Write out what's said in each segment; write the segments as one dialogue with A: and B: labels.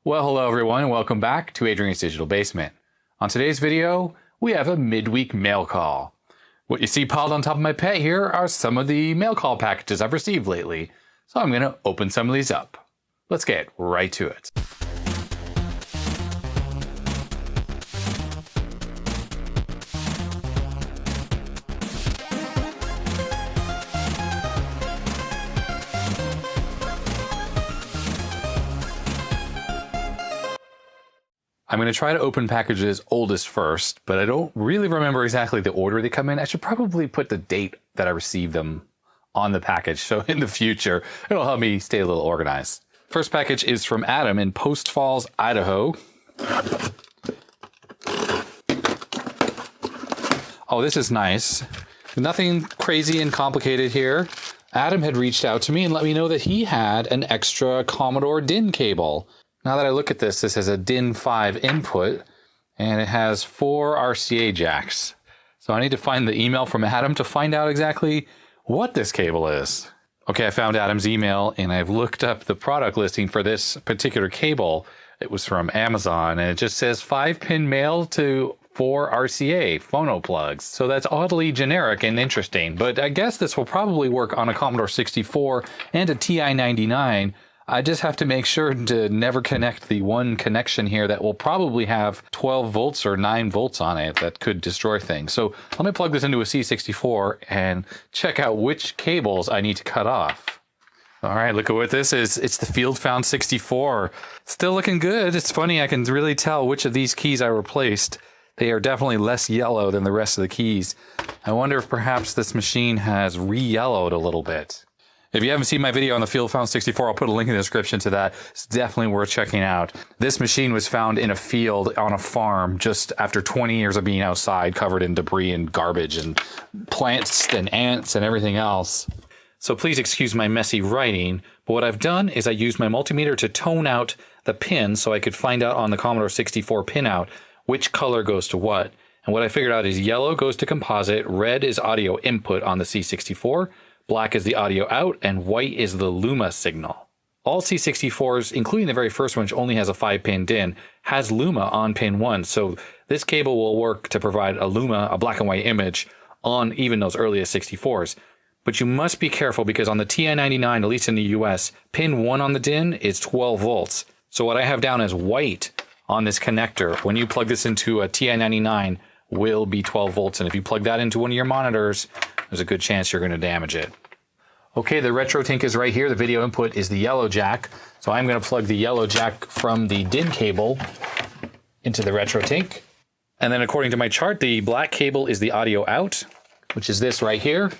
A: Well, hello everyone, and welcome back to Adrian's Digital Basement. On today's video, we have a midweek mail call. What you see piled on top of my pet here are some of the mail call packages I've received lately, so I'm going to open some of these up. Let's get right to it. I'm going to try to open packages oldest first, but I don't really remember exactly the order they come in. I should probably put the date that I received them on the package, so in the future, it'll help me stay a little organized. First package is from Adam in Post Falls, Idaho. Oh, this is nice. Nothing crazy and complicated here. Adam had reached out to me and let me know that he had an extra Commodore DIN cable. Now that I look at this, this has a DIN 5 input, and it has 4 RCA jacks. So I need to find the email from Adam to find out exactly what this cable is. Okay, I found Adam's email, and I've looked up the product listing for this particular cable. It was from Amazon, and it just says 5-pin male to 4 RCA phono plugs. So that's oddly generic and interesting, but I guess this will probably work on a Commodore 64 and a TI-99. I just have to make sure to never connect the one connection here that will probably have 12 volts or 9 volts on it that could destroy things. So let me plug this into a C64 and check out which cables I need to cut off. All right, look at what this is. It's the Field Found 64. Still looking good. It's funny, I can really tell which of these keys I replaced. They are definitely less yellow than the rest of the keys. I wonder if perhaps this machine has re-yellowed a little bit. If you haven't seen my video on the Field Found 64, I'll put a link in the description to that. It's definitely worth checking out. This machine was found in a field on a farm just after 20 years of being outside, covered in debris and garbage and plants and ants and everything else. So please excuse my messy writing, but what I've done is I used my multimeter to tone out the pins so I could find out on the Commodore 64 pinout which color goes to what. And what I figured out is yellow goes to composite, red is audio input on the C64, black is the audio out, and white is the Luma signal. All C64s, including the very first one, which only has a 5-pin DIN, has Luma on pin 1. So this cable will work to provide a Luma, a black and white image, on even those earliest 64s. But you must be careful because on the TI-99, at least in the US, pin 1 on the DIN is 12 volts. So what I have down as white on this connector, when you plug this into a TI-99, will be 12 volts. And if you plug that into one of your monitors, there's a good chance you're going to damage it. Okay, the retro tank is right here. The video input is the yellow jack. So I'm going to plug the yellow jack from the DIN cable into the retro tank. And then according to my chart, the black cable is the audio out, which is this right here.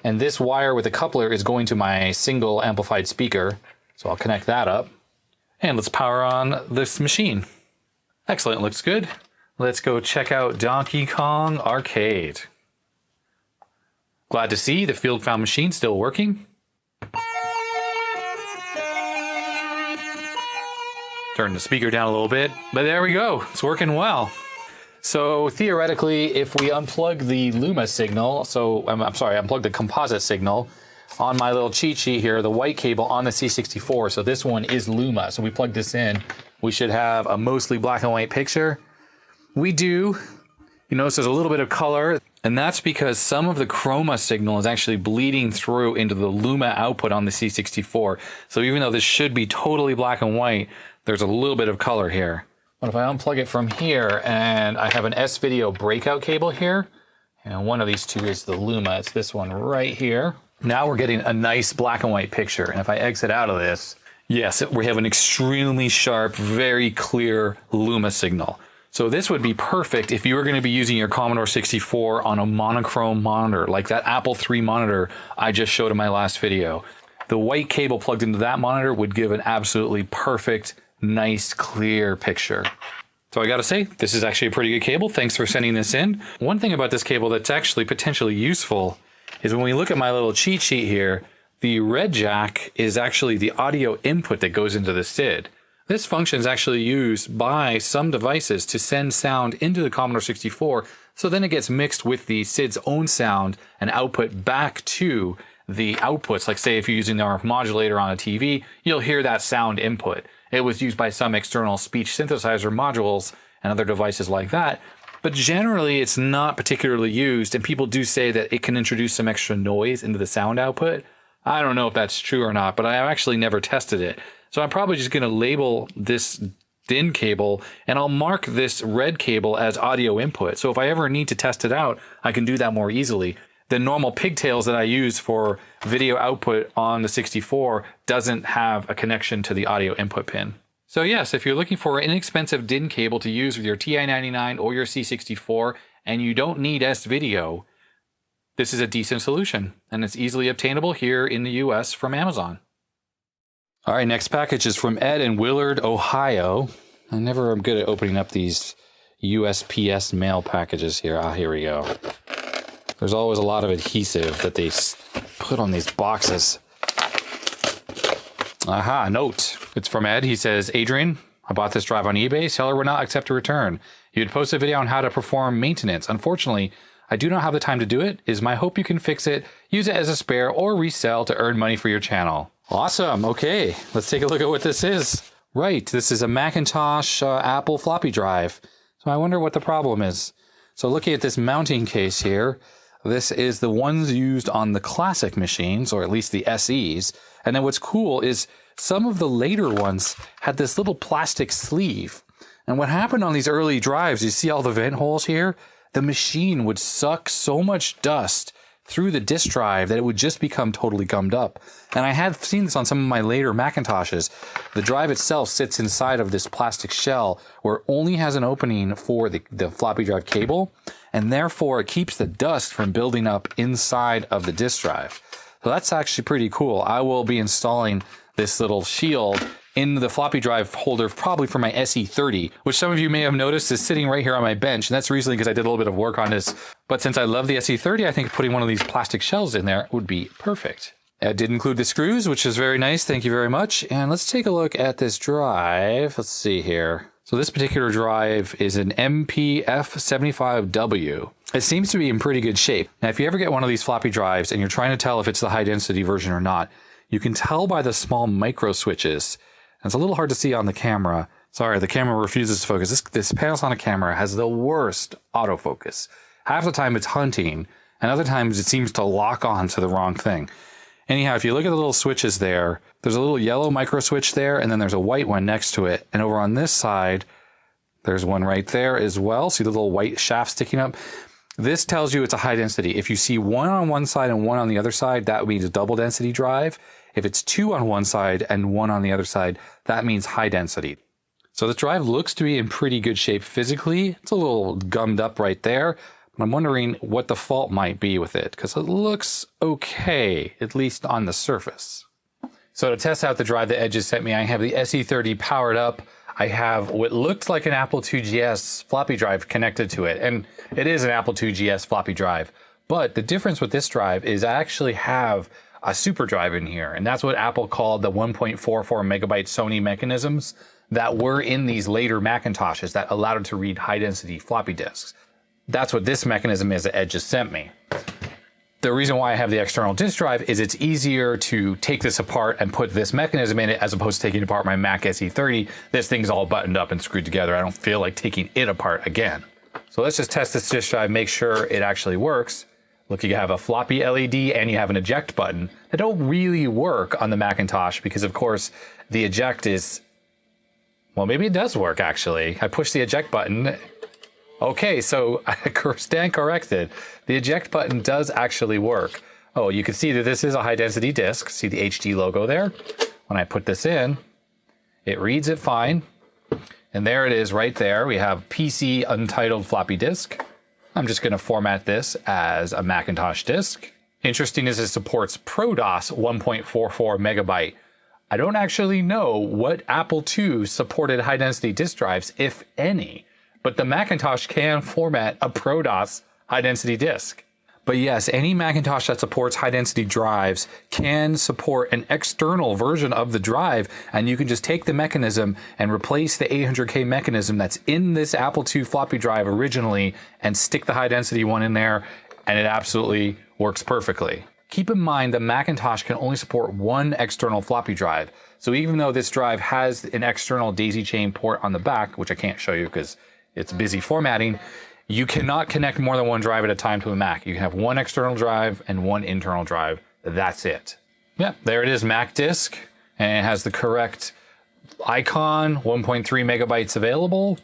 A: And this wire with the coupler is going to my single amplified speaker. So I'll connect that up. And let's power on this machine. Excellent, looks good. Let's go check out Donkey Kong Arcade. Glad to see the Field Found machine still working. Turn the speaker down a little bit, but there we go. It's working well. So theoretically, if we unplug the Luma signal, unplug the composite signal on my little cheat sheet here, the white cable on the C64, so this one is Luma. So we plug this in, we should have a mostly black and white picture. We do. You notice there's a little bit of color, and that's because some of the chroma signal is actually bleeding through into the Luma output on the C64. So even though this should be totally black and white, there's a little bit of color here. But if I unplug it from here, and I have an S-Video breakout cable here, and one of these two is the Luma, it's this one right here. Now we're getting a nice black and white picture, and if I exit out of this, yes, we have an extremely sharp, very clear Luma signal. So this would be perfect if you were going to be using your Commodore 64 on a monochrome monitor, like that Apple III monitor I just showed in my last video. The white cable plugged into that monitor would give an absolutely perfect, nice, clear picture. So I gotta say, this is actually a pretty good cable. Thanks for sending this in. One thing about this cable that's actually potentially useful is when we look at my little cheat sheet here, the red jack is actually the audio input that goes into the SID. This function is actually used by some devices to send sound into the Commodore 64, so then it gets mixed with the SID's own sound and output back to the outputs. Like say if you're using the RF modulator on a TV, you'll hear that sound input. It was used by some external speech synthesizer modules and other devices like that. But generally, it's not particularly used, and people do say that it can introduce some extra noise into the sound output. I don't know if that's true or not, but I have actually never tested it. So I'm probably just going to label this DIN cable, and I'll mark this red cable as audio input. So if I ever need to test it out, I can do that more easily. The normal pigtails that I use for video output on the 64 doesn't have a connection to the audio input pin. So yes, if you're looking for an inexpensive DIN cable to use with your TI-99 or your C64, and you don't need S-Video, this is a decent solution, and it's easily obtainable here in the US from Amazon. All right, next package is from Ed in Willard, Ohio. I never am good at opening up these USPS mail packages here. Here we go. There's always a lot of adhesive that they put on these boxes. Aha, note. It's from Ed. He says, Adrian, I bought this drive on eBay. Seller would not accept a return. You had posted a video on how to perform maintenance. Unfortunately, I do not have the time to do it. It is my hope you can fix it, use it as a spare, or resell to earn money for your channel. Awesome. Okay, let's take a look at what this is. Right, this is a Macintosh Apple floppy drive. So I wonder what the problem is. So looking at this mounting case here, this is the ones used on the classic machines, or at least the SEs. And then what's cool is some of the later ones had this little plastic sleeve. And what happened on these early drives, you see all the vent holes here? The machine would suck so much dust through the disk drive that it would just become totally gummed up. And I have seen this on some of my later Macintoshes. The drive itself sits inside of this plastic shell where it only has an opening for the floppy drive cable, and therefore it keeps the dust from building up inside of the disk drive. So that's actually pretty cool. I will be installing this little shield in the floppy drive holder, probably for my SE30, which some of you may have noticed is sitting right here on my bench. And that's recently because I did a little bit of work on this. But since I love the SE30, I think putting one of these plastic shells in there would be perfect. It did include the screws, which is very nice. Thank you very much. And let's take a look at this drive. Let's see here. So this particular drive is an MPF-75W. It seems to be in pretty good shape. Now, if you ever get one of these floppy drives and you're trying to tell if it's the high density version or not, you can tell by the small micro switches. And it's a little hard to see on the camera. Sorry, the camera refuses to focus. This Panasonic camera has the worst autofocus. Half the time it's hunting, and other times it seems to lock on to the wrong thing. Anyhow, if you look at the little switches there, there's a little yellow micro switch there, and then there's a white one next to it. And over on this side, there's one right there as well. See the little white shaft sticking up? This tells you it's a high density. If you see one on one side and one on the other side, that means a double density drive. If it's two on one side and one on the other side, that means high density. So the drive looks to be in pretty good shape physically. It's a little gummed up right there. But I'm wondering what the fault might be with it, because it looks okay, at least on the surface. So to test out the drive that Ed just sent me, I have the SE30 powered up. I have what looks like an Apple IIgs floppy drive connected to it. And it is an Apple IIgs floppy drive. But the difference with this drive is I actually have a super drive in here. And that's what Apple called the 1.44 megabyte Sony mechanisms that were in these later Macintoshes that allowed it to read high density floppy disks. That's what this mechanism is that Ed just sent me. The reason why I have the external disk drive is it's easier to take this apart and put this mechanism in it as opposed to taking apart my Mac SE30. This thing's all buttoned up and screwed together. I don't feel like taking it apart again. So let's just test this disk drive, make sure it actually works. Look, you have a floppy LED and you have an eject button that don't really work on the Macintosh because, of course, the eject is, well, maybe it does work actually. I push the eject button. Okay, so I stand corrected. The eject button does actually work. Oh, you can see that this is a high density disk. See the HD logo there? When I put this in, it reads it fine. And there it is right there. We have PC untitled floppy disk. I'm just gonna format this as a Macintosh disk. Interesting is it supports ProDOS 1.44 megabyte. I don't actually know what Apple II supported high density disk drives, if any. But the Macintosh can format a ProDOS high-density disk. But yes, any Macintosh that supports high-density drives can support an external version of the drive, and you can just take the mechanism and replace the 800K mechanism that's in this Apple II floppy drive originally and stick the high-density one in there, and it absolutely works perfectly. Keep in mind the Macintosh can only support one external floppy drive. So even though this drive has an external daisy chain port on the back, which I can't show you because it's busy formatting, you cannot connect more than one drive at a time to a Mac. You can have one external drive and one internal drive. That's it. Yeah, there it is, Mac disk. And it has the correct icon, 1.3 megabytes available.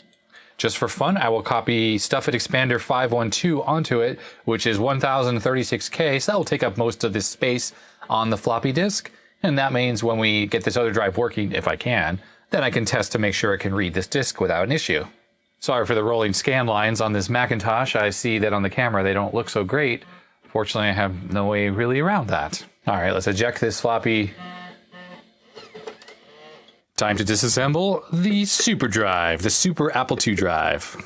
A: Just for fun, I will copy Stuffit Expander 512 onto it, which is 1036K, so that will take up most of this space on the floppy disk. And that means when we get this other drive working, if I can, then I can test to make sure it can read this disk without an issue. Sorry for the rolling scan lines on this Macintosh. I see that on the camera they don't look so great. Fortunately, I have no way really around that. All right, let's eject this floppy. Time to disassemble the super drive, the super Apple II drive.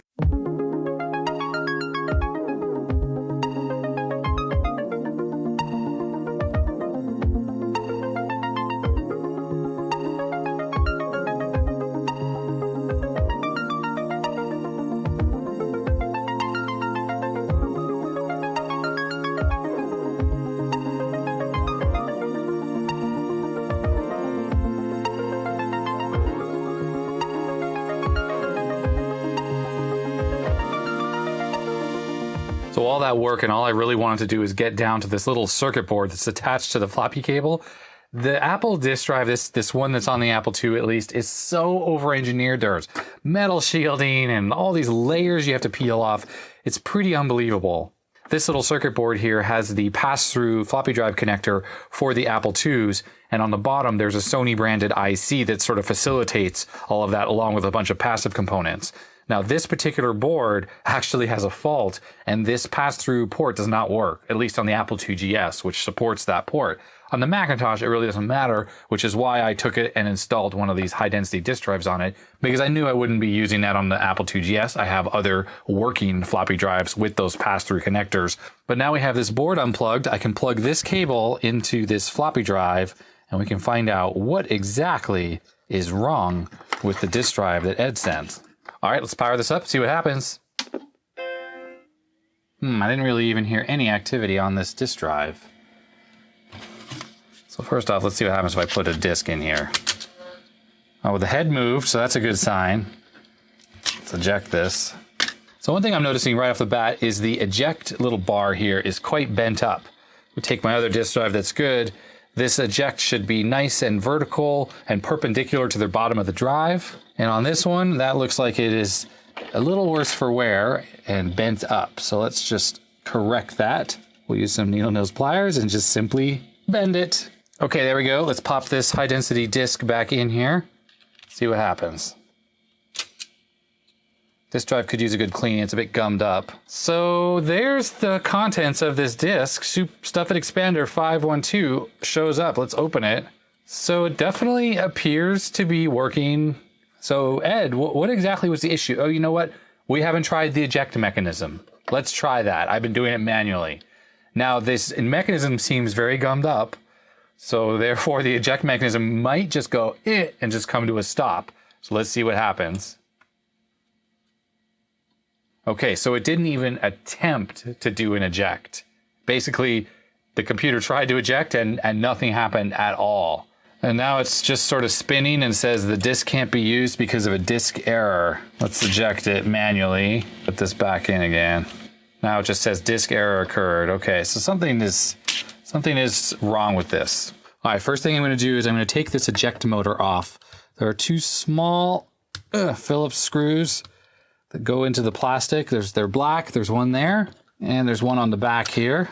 A: So all that work and all I really wanted to do is get down to this little circuit board that's attached to the floppy cable. The Apple disk drive, this one that's on the Apple II at least, is so over-engineered. There's metal shielding and all these layers you have to peel off. It's pretty unbelievable. This little circuit board here has the pass-through floppy drive connector for the Apple IIs, and on the bottom there's a Sony branded IC that sort of facilitates all of that along with a bunch of passive components. Now, this particular board actually has a fault, and this pass-through port does not work, at least on the Apple II GS, which supports that port. On the Macintosh, it really doesn't matter, which is why I took it and installed one of these high-density disk drives on it, because I knew I wouldn't be using that on the Apple II GS. I have other working floppy drives with those pass-through connectors. But now we have this board unplugged. I can plug this cable into this floppy drive, and we can find out what exactly is wrong with the disk drive that Ed sent. All right, let's power this up, see what happens. I didn't really even hear any activity on this disk drive. So first off, let's see what happens if I put a disk in here. Oh, the head moved, so that's a good sign. Let's eject this. So one thing I'm noticing right off the bat is the eject little bar here is quite bent up. We take my other disk drive that's good. This eject should be nice and vertical and perpendicular to the bottom of the drive. And on this one, that looks like it is a little worse for wear and bent up. So let's just correct that. We'll use some needle nose pliers and just simply bend it. Okay, there we go. Let's pop this high density disk back in here. See what happens. This drive could use a good cleaning. It's a bit gummed up. So there's the contents of this disk. Stuffit Expander 512 shows up. Let's open it. So it definitely appears to be working. So Ed, what exactly was the issue? Oh, you know what? We haven't tried the eject mechanism. Let's try that. I've been doing it manually. Now this mechanism seems very gummed up. So therefore the eject mechanism might just go and just come to a stop. So let's see what happens. Okay, so it didn't even attempt to do an eject. Basically, the computer tried to eject and nothing happened at all. And now it's just sort of spinning and says the disk can't be used because of a disk error. Let's eject it manually. Put this back in again. Now it just says disk error occurred. Okay, so something is wrong with this. All right, first thing I'm going to do is I'm going to take this eject motor off. There are two small Phillips screws that go into the plastic. They're black, there's one there, and there's one on the back here.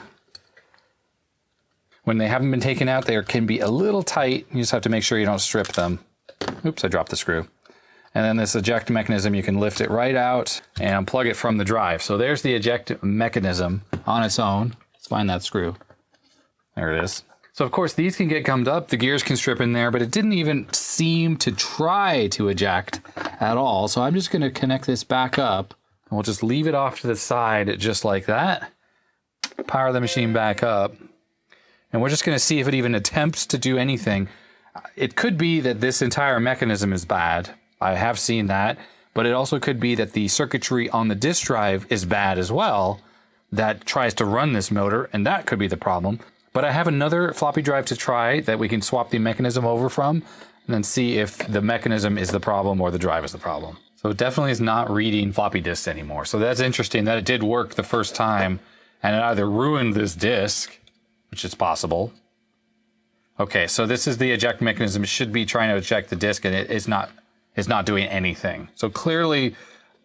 A: When they haven't been taken out, they can be a little tight. You just have to make sure you don't strip them. Oops, I dropped the screw. And then this eject mechanism, you can lift it right out and unplug it from the drive. So there's the eject mechanism on its own. Let's find that screw. There it is. So of course these can get gummed up, the gears can strip in there, but it didn't even seem to try to eject at all. So I'm just going to connect this back up and we'll just leave it off to the side just like that. Power the machine back up. And we're just going to see if it even attempts to do anything. It could be that this entire mechanism is bad. I have seen that, but it also could be that the circuitry on the disk drive is bad as well that tries to run this motor, and that could be the problem. But I have another floppy drive to try that we can swap the mechanism over from, and then see if the mechanism is the problem or the drive is the problem. So it definitely is not reading floppy disks anymore. So that's interesting that it did work the first time, and it either ruined this disk, which is possible. Okay, so this is the eject mechanism. It should be trying to eject the disk, and it's not doing anything. So clearly,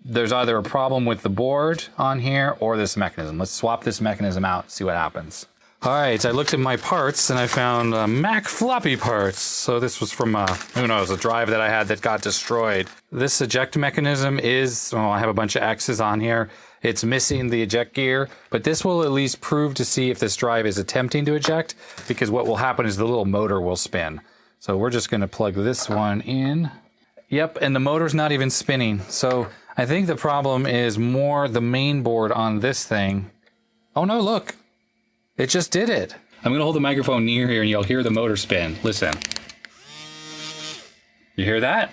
A: there's either a problem with the board on here or this mechanism. Let's swap this mechanism out, see what happens. All right, I looked at my parts and I found Mac floppy parts. So this was from, who knows, a drive that I had that got destroyed. This eject mechanism is, oh, I have a bunch of X's on here. It's missing the eject gear, but this will at least prove to see if this drive is attempting to eject, because what will happen is the little motor will spin. So we're just gonna plug this one in. Yep, and the motor's not even spinning. So I think the problem is more the main board on this thing. Oh no, look. It just did it. I'm gonna hold the microphone near here and you'll hear the motor spin. Listen. You hear that?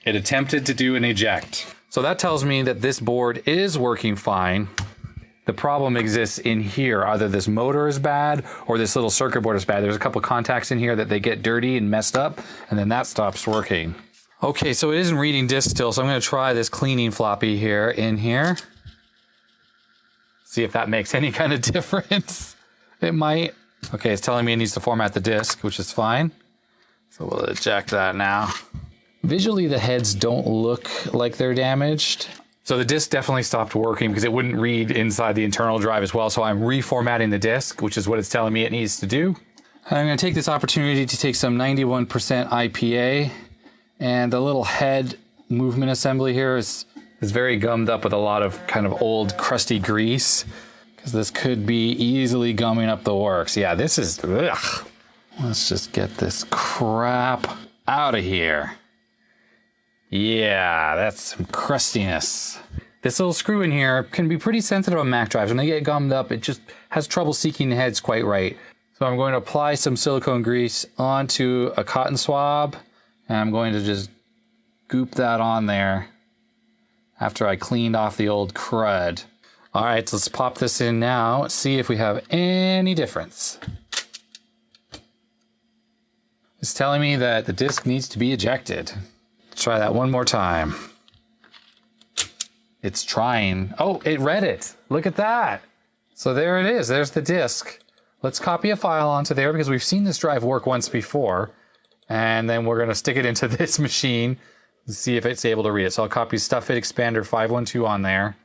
A: It attempted to do an eject. So that tells me that this board is working fine. The problem exists in here. Either this motor is bad or this little circuit board is bad. There's a couple contacts in here that they get dirty and messed up, and then that stops working. Okay, so it isn't reading disk still, so I'm gonna try this cleaning floppy here in here. See if that makes any kind of difference. It might. Okay, it's telling me it needs to format the disk, which is fine. So we'll eject that now. Visually, the heads don't look like they're damaged. So the disk definitely stopped working because it wouldn't read inside the internal drive as well. So I'm reformatting the disk, which is what it's telling me it needs to do. I'm going to take this opportunity to take some 91% IPA, and the little head movement assembly here is very gummed up with a lot of kind of old crusty grease. This could be easily gumming up the works. Yeah, this is, ugh. Let's just get this crap out of here. Yeah, that's some crustiness. This little screw in here can be pretty sensitive on Mac drives. When they get gummed up, it just has trouble seeking the heads quite right. So I'm going to apply some silicone grease onto a cotton swab, and I'm going to just goop that on there after I cleaned off the old crud. All right, so let's pop this in now, see if we have any difference. It's telling me that the disk needs to be ejected. Let's try that one more time. It's trying. Oh, it read it. Look at that. So there it is. There's the disk. Let's copy a file onto there because we've seen this drive work once before. And then we're going to stick it into this machine and see if it's able to read it. So I'll copy StuffIt Expander 512 on there.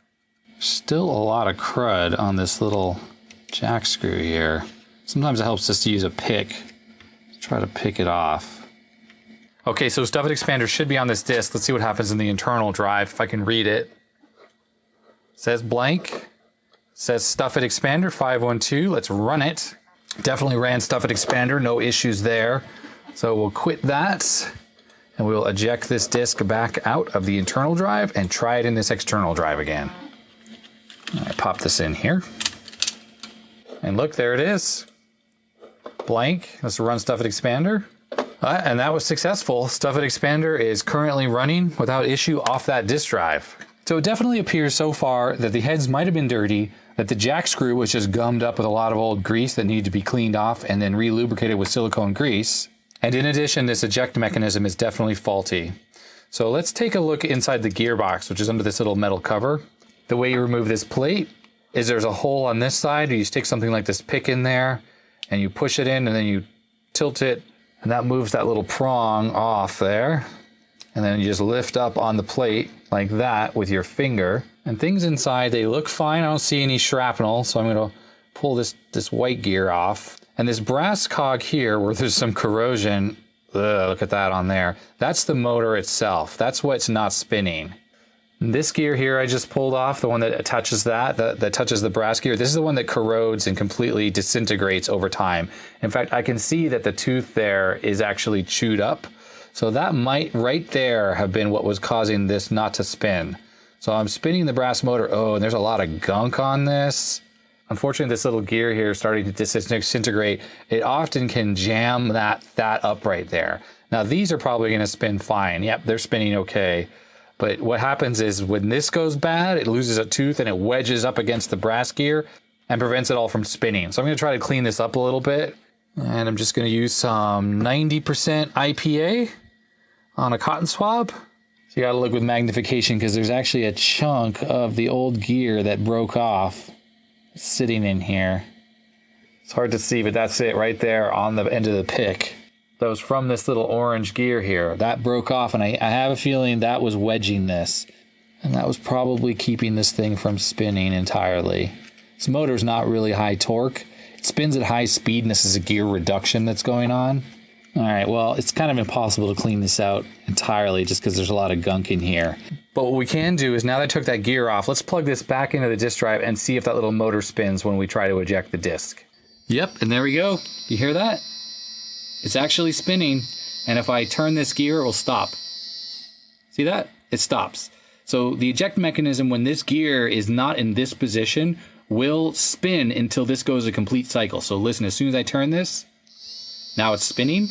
A: Still a lot of crud on this little jack screw here. Sometimes it helps just to use a pick to try to pick it off. Okay, so StuffIt Expander should be on this disk. Let's see what happens in the internal drive if I can read it. It says blank. It says StuffIt Expander 512. Let's run it. Definitely ran StuffIt Expander, no issues there. So we'll quit that and we'll eject this disk back out of the internal drive and try it in this external drive again. I pop this in here. And look, there it is. Blank. Let's run StuffIt Expander. And that was successful. StuffIt Expander is currently running without issue off that disk drive. So it definitely appears so far that the heads might have been dirty, that the jack screw was just gummed up with a lot of old grease that needed to be cleaned off and then re-lubricated with silicone grease. And in addition, this eject mechanism is definitely faulty. So let's take a look inside the gearbox, which is under this little metal cover. The way you remove this plate is there's a hole on this side, or you stick something like this pick in there and you push it in and then you tilt it and that moves that little prong off there. And then you just lift up on the plate like that with your finger. And things inside, they look fine. I don't see any shrapnel, so I'm going to pull this white gear off. And this brass cog here, where there's some corrosion, look at that on there. That's the motor itself. That's what's not spinning. This gear here I just pulled off, the one that touches that touches the brass gear, this is the one that corrodes and completely disintegrates over time. In fact, I can see that the tooth there is actually chewed up. So that might right there have been what was causing this not to spin. So I'm spinning the brass motor. Oh, and there's a lot of gunk on this. Unfortunately, this little gear here is starting to disintegrate. It often can jam that up right there. Now these are probably going to spin fine. Yep, they're spinning okay. But what happens is when this goes bad, it loses a tooth and it wedges up against the brass gear. and prevents it all from spinning. So I'm going to try to clean this up a little bit. And I'm just going to use some 90% IPA on a cotton swab. So you got to look with magnification because there's actually a chunk of the old gear that broke off sitting in here. It's hard to see, but that's it right there on the end of the pick. That was from this little orange gear here. That broke off, and I have a feeling that was wedging this. And that was probably keeping this thing from spinning entirely. This motor's not really high torque. It spins at high speed, and this is a gear reduction that's going on. All right, well, it's kind of impossible to clean this out entirely just because there's a lot of gunk in here. But what we can do is, now that I took that gear off, let's plug this back into the disk drive and see if that little motor spins when we try to eject the disk. Yep, and there we go. You hear that? It's actually spinning, and if I turn this gear, it will stop. See that? It stops. So the eject mechanism, when this gear is not in this position, will spin until this goes a complete cycle. So listen, as soon as I turn this, now it's spinning,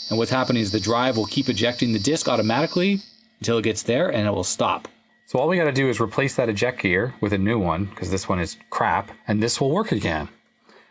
A: and what's happening is the drive will keep ejecting the disk automatically until it gets there, and it will stop. So all we got to do is replace that eject gear with a new one, because this one is crap, and this will work again.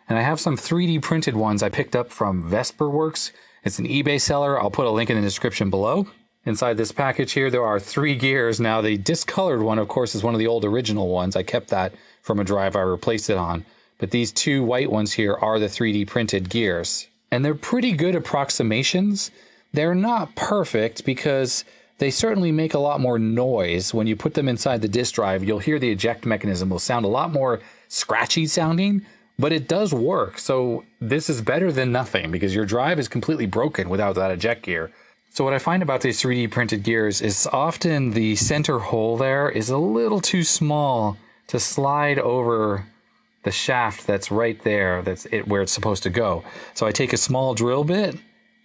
A: And I have some 3D printed ones I picked up from Vesperworks. It's an eBay seller. I'll put a link in the description below. Inside this package here, there are 3 gears. Now, the discolored one, of course, is one of the old original ones. I kept that from a drive I replaced it on. But these 2 white ones here are the 3D printed gears. And they're pretty good approximations. They're not perfect because they certainly make a lot more noise. When you put them inside the disk drive, you'll hear the eject mechanism will sound a lot more scratchy sounding, but it does work. So this is better than nothing because your drive is completely broken without that eject gear. So what I find about these 3D printed gears is often the center hole there is a little too small to slide over the shaft that's right there, that's it where it's supposed to go. So I take a small drill bit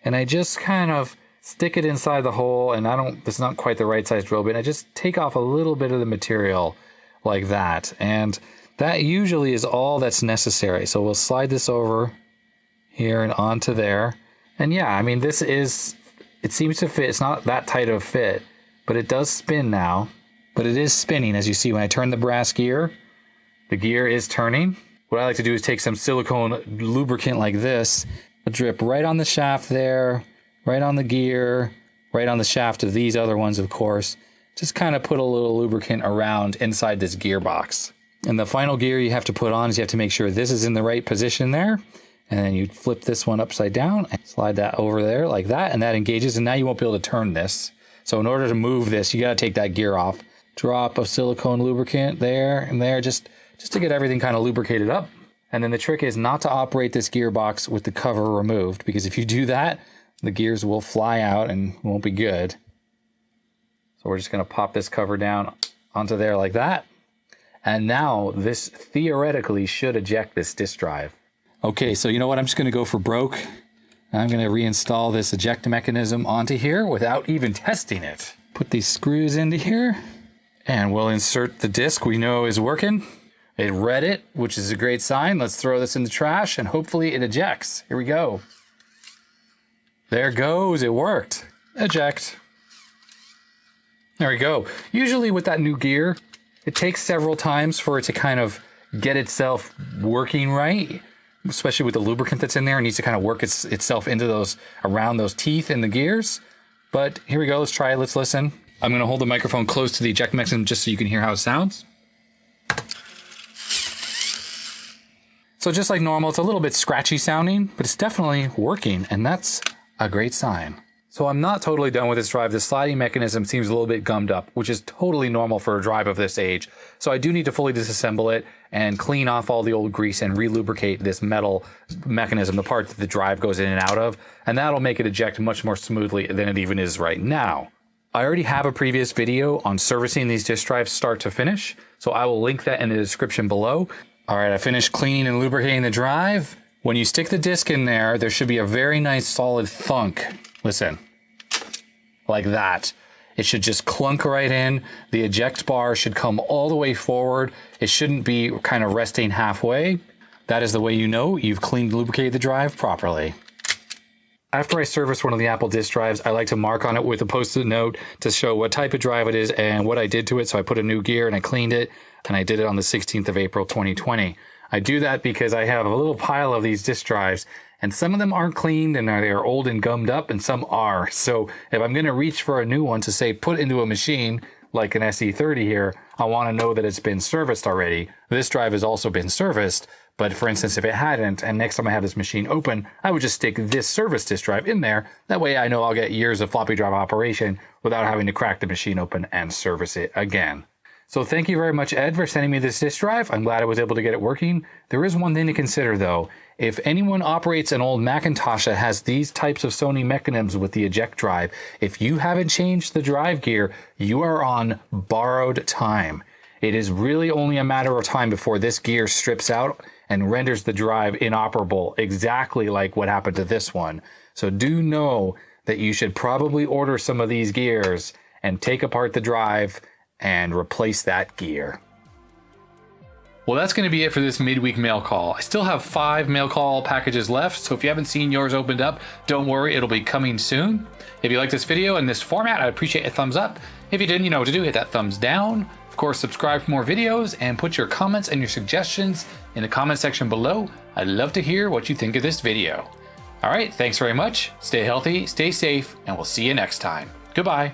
A: and I just kind of stick it inside the hole, and it's not quite the right size drill bit. I just take off a little bit of the material like that. And that usually is all that's necessary. So we'll slide this over here and onto there. And yeah, I mean, it seems to fit. It's not that tight of a fit, but it does spin now. But it is spinning, as you see when I turn the brass gear. The gear is turning. What I like to do is take some silicone lubricant like this, drip right on the shaft there, right on the gear, right on the shaft of these other ones, of course. Just kind of put a little lubricant around inside this gearbox. And the final gear you have to put on is you have to make sure this is in the right position there. And then you flip this one upside down and slide that over there like that, and that engages, and now you won't be able to turn this. So in order to move this, you got to take that gear off. Drop of silicone lubricant there and there, just to get everything kind of lubricated up. And then the trick is not to operate this gearbox with the cover removed, because if you do that, the gears will fly out and won't be good. So we're just going to pop this cover down onto there like that. And now this theoretically should eject this disk drive. Okay, so you know what? I'm just going to go for broke. I'm going to reinstall this eject mechanism onto here without even testing it. Put these screws into here, and we'll insert the disk we know is working. It read it, which is a great sign. Let's throw this in the trash, and hopefully it ejects. Here we go. There it goes. It worked. Eject. There we go. Usually with that new gear, it takes several times for it to kind of get itself working right, especially with the lubricant that's in there. It needs to kind of work itself into those, around those teeth in the gears. But here we go. Let's try it. Let's listen. I'm going to hold the microphone close to the eject mechanism just so you can hear how it sounds. So just like normal, it's a little bit scratchy sounding, but it's definitely working, and that's a great sign. So I'm not totally done with this drive. The sliding mechanism seems a little bit gummed up, which is totally normal for a drive of this age. So I do need to fully disassemble it and clean off all the old grease and re-lubricate this metal mechanism, the part that the drive goes in and out of, and that'll make it eject much more smoothly than it even is right now. I already have a previous video on servicing these disk drives start to finish, so I will link that in the description below. All right, I finished cleaning and lubricating the drive. When you stick the disc in there, there should be a very nice solid thunk. Listen, like that. It should just clunk right in. The eject bar should come all the way forward. It shouldn't be kind of resting halfway. That is the way you know you've cleaned and lubricated the drive properly. After I service one of the Apple disk drives, I like to mark on it with a post-it note to show what type of drive it is and what I did to it. So I put a new gear and I cleaned it, and I did it on the 16th of April, 2020. I do that because I have a little pile of these disk drives, and some of them aren't cleaned and they are old and gummed up, and some are. So if I'm going to reach for a new one to say put into a machine like an SE30 here, I want to know that it's been serviced already. This drive has also been serviced, but for instance, if it hadn't, and next time I have this machine open, I would just stick this service disk drive in there. That way I know I'll get years of floppy drive operation without having to crack the machine open and service it again. So thank you very much, Ed, for sending me this disk drive. I'm glad I was able to get it working. There is one thing to consider though. If anyone operates an old Macintosh that has these types of Sony mechanisms with the eject drive, if you haven't changed the drive gear, you are on borrowed time. It is really only a matter of time before this gear strips out and renders the drive inoperable, exactly like what happened to this one. So do know that you should probably order some of these gears and take apart the drive and replace that gear. Well, that's going to be it for this midweek mail call. I still have 5 mail call packages left, so if you haven't seen yours opened up, don't worry, it'll be coming soon. If you like this video in this format, I'd appreciate a thumbs up. If you didn't, you know what to do, hit that thumbs down. Of course, subscribe for more videos and put your comments and your suggestions in the comment section below. I'd love to hear what you think of this video. All right, thanks very much. Stay healthy, stay safe, and we'll see you next time. Goodbye.